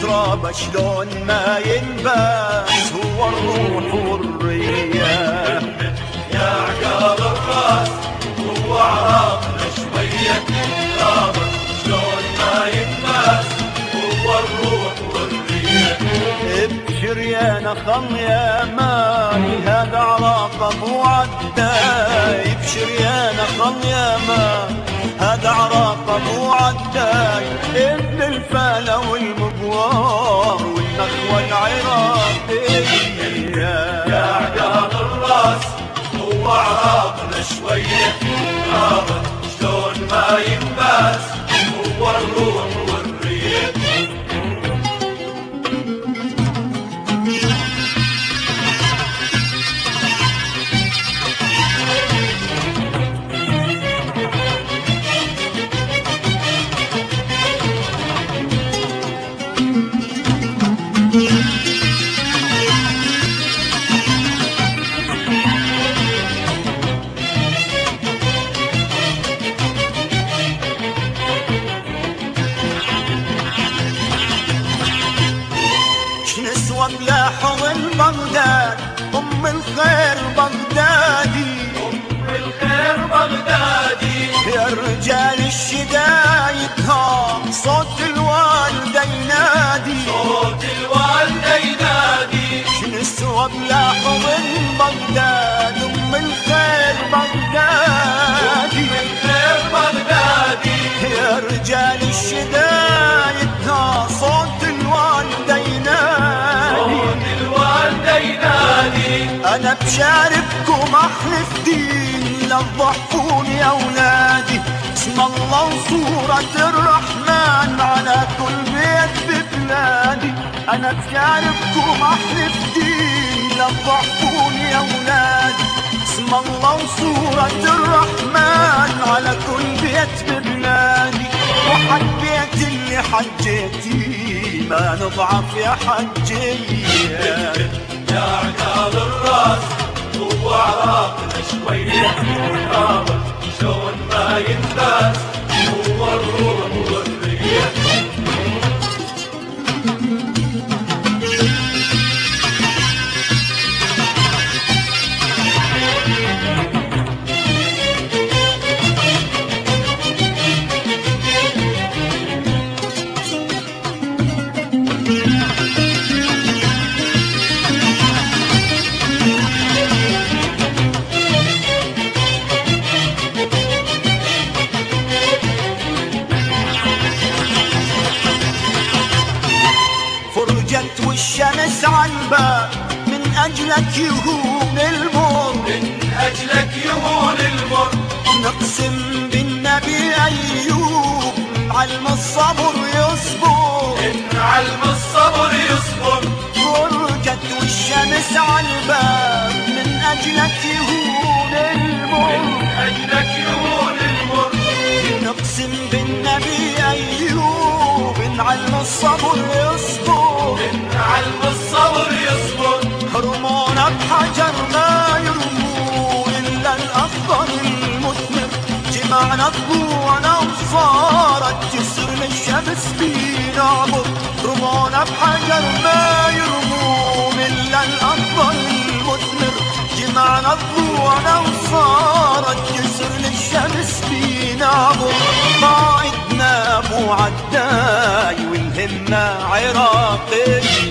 ترابه شلون ما ينباس هو الروح والرية. يا عقال الراس هو عراقنا شوية ترابه شلون ما ينباس هو الروح والرية. ابشر يا نخل يا مالي هذا عراق ابو عداي. ابشر يا نخل يا مالي هذا عراق ابو عداي. ابن الفالة والمقوار والنخوة العراقية. يا عقال الراس هو عراقنا شوية ترابه شلون ما ينباس هو الروح والرية. نسوة بلا حضن بغداد أم الخير بغدادي. أم الخير بغدادي يا رجال الشدايدها صوت الوالدة ينادي. صوت الوالدة ينادي. نسوة بلا حضن بغداد أم الخير بغدادي. أم الخير بغدادي يا رجال الشدايدها صوت الوالدة ينادي. أنا بشارككم أحلف دين لا تضحكون يا أولادي. اسم الله وصورة الرحمن على كل بيت ببلادي. أنا بشارككم أحلف دين لا تضحكون يا أولادي. اسم الله وصورة الرحمن على كل بيت ببلادي. وحجيت اللي حجيتي ما نضعف يا حجية. يا عقال الراس هو عراقنا شوية ترابه شلون ما ينباس هو الروح والرية. والشمس عالباب من أجلك يهون المر. من أجلك يهون المر. نقسم بالنبي أيوب علم الصبر يصبر. إن علم الصبر يصبر. فرجت والشمس عالباب من أجلك يهون المر. من أجلك يهون المر. نقسم بالنبي أيوب إن علم الصبر يصبر. إن علم الصبر يصبر. رمونا بحجر ما يرمون إلا الأفضل المثمر. جمعنا طبوعنا وصارت جسر للشمس بينعبر. رمونا بحجر ما يرمون إلا الأفضل المثمر. جمعنا طبوعنا وصارت جسر للشمس بينعبر. قائدنا أبو عداي والهمة عراقية.